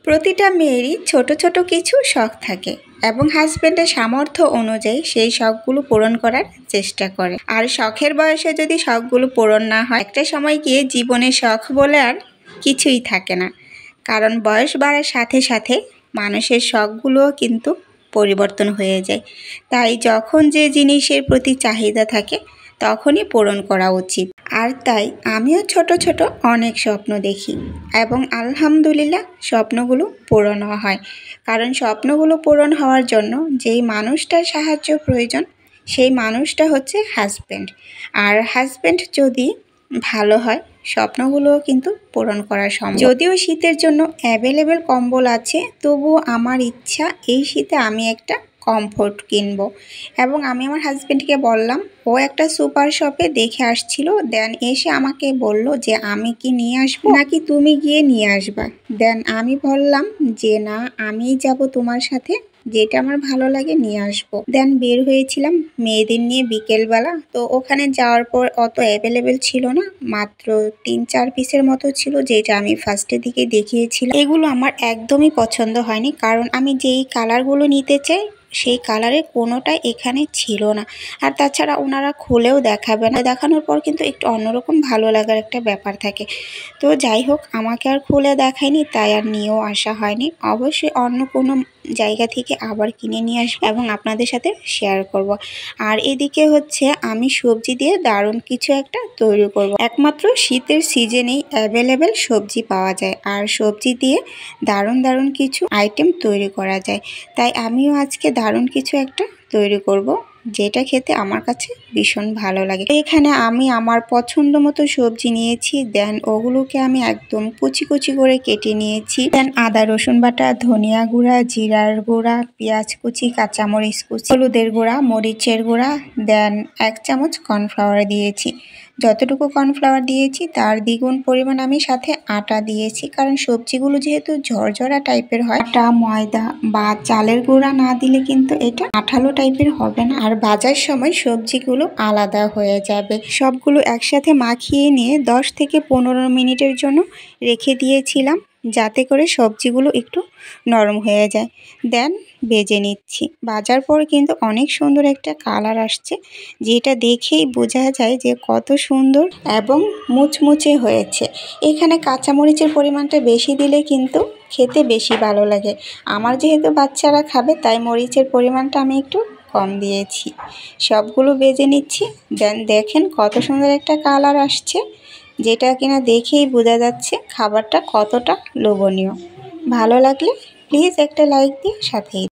প্রতিটা মেয়েরই ছোট ছোট কিছু শখ থাকে এবং হাজবেন্ডের সামর্থ্য অনুযায়ী সেই শখগুলো পূরণ করার চেষ্টা করে। আর শখের বয়সে যদি শখগুলো পূরণ না হয়, একটা সময় গিয়ে জীবনে শখ বলে আর কিছুই থাকে না। কারণ বয়স বাড়ার সাথে সাথে মানুষের শখগুলোও কিন্তু পরিবর্তন হয়ে যায়। তাই যখন যে জিনিসের প্রতি চাহিদা থাকে তখনই পূরণ করা উচিত। আর তাই আমিও ছোট ছোট অনেক স্বপ্ন দেখি এবং আলহামদুলিল্লাহ স্বপ্নগুলো পূরণ হয়। কারণ স্বপ্নগুলো পূরণ হওয়ার জন্য যেই মানুষটার সাহায্য প্রয়োজন সেই মানুষটা হচ্ছে হাজব্যান্ড। আর হাজব্যান্ড যদি ভালো হয় স্বপ্নগুলোও কিন্তু পূরণ করা সম্ভব। যদিও শীতের জন্য অ্যাভেলেবেল কম্বল আছে, তবুও আমার ইচ্ছা এই শীতে আমি একটা কমফোর্ট কিনবো। এবং আমি আমার হাজব্যান্ডকে বললাম, ও একটা সুপার শপে দেখে আসছিল, দেন এসে আমাকে বলল যে আমি কি নিয়ে আসবো নাকি তুমি গিয়ে নিয়ে আসবা। দেন আমি বললাম যে না, আমিই যাব তোমার সাথে, যেটা আমার ভালো লাগে নিয়ে আসবো। দেন বের হয়েছিলাম মেয়েদের নিয়ে বিকেলবেলা। তো ওখানে যাওয়ার পর অত অ্যাভেলেবেল ছিল না, মাত্র 3-4 পিসের মতো ছিল, যেটা আমি ফার্স্টের দিকে দেখিয়েছিলাম। এগুলো আমার একদমই পছন্দ হয়নি, কারণ আমি যেই কালারগুলো নিতে চাই সেই কালারের কোনোটাই এখানে ছিল না। আর তাছাড়া ওনারা খুলেও দেখাবে না, দেখানোর পর কিন্তু একটু অন্যরকম ভালো লাগার একটা ব্যাপার থাকে। তো যাই হোক, আমাকে আর খুলে দেখায়নি, তাই আর নিয়েও আসা হয়নি। অবশ্যই অন্য কোনো জায়গা থেকে আবার কিনে নিয়ে আসবো এবং আপনাদের সাথে শেয়ার করব। আর এদিকে হচ্ছে আমি সবজি দিয়ে দারুণ কিছু একটা তৈরি করব। একমাত্র শীতের সিজনেই অ্যাভেলেবেল সবজি পাওয়া যায়, আর সবজি দিয়ে দারুণ দারুণ কিছু আইটেম তৈরি করা যায়। তাই আমিও আজকে দারুণ কিছু একটা তৈরি করব, যেটা খেতে আমার কাছে ভীষণ ভালো লাগে। এখানে আমি আমার পছন্দ মতো সবজি নিয়েছি, দেন ওগুলোকে আমি একদম কুচি কুচি করে কেটে নিয়েছি। দেন আদা রসুন বাটা, ধনিয়া গুঁড়া, জিরার গুঁড়া, পেঁয়াজ কুচি, কাঁচামরিচ কুচি, হলুদের গুঁড়া, মরিচের গুঁড়া, দেন 1 চামচ কর্নফ্লাওয়ার দিয়েছি। যতটুকু কর্নফ্লাওয়ার দিয়েছি তার দ্বিগুণ পরিমাণ আমি সাথে আটা দিয়েছি, কারণ সবজিগুলো যেহেতু ঝরঝরা টাইপের হয়, আটা, ময়দা বা চালের গুঁড়া না দিলে কিন্তু এটা আঠালো টাইপের হবে না, আর ভাজার সময় সবজিগুলো আলাদা হয়ে যাবে। সবগুলো একসাথে মাখিয়ে নিয়ে 10 থেকে 15 মিনিটের জন্য রেখে দিয়েছিলাম, যাতে করে সবজিগুলো একটু নরম হয়ে যায়। দেন ভেজে নিচ্ছি। ভাজার পর কিন্তু অনেক সুন্দর একটা কালার আসছে, যেটা দেখেই বোঝা যায় যে কত সুন্দর এবং মুচমুচে হয়েছে। এখানে কাঁচামরিচের পরিমাণটা বেশি দিলে কিন্তু খেতে বেশি ভালো লাগে। আমার যেহেতু বাচ্চারা খাবে, তাই মরিচের পরিমাণটা আমি একটু কম দিয়েছি। সবগুলো ভেজে নিচ্ছি। দেন দেখেন কত সুন্দর একটা কালার আসছে, যেটা কিনা দেখেই বোঝা যাচ্ছে খাবারটা কতটা লোভনীয়। ভালো লাগলে প্লিজ একটা লাইক দিয়ে সাথেই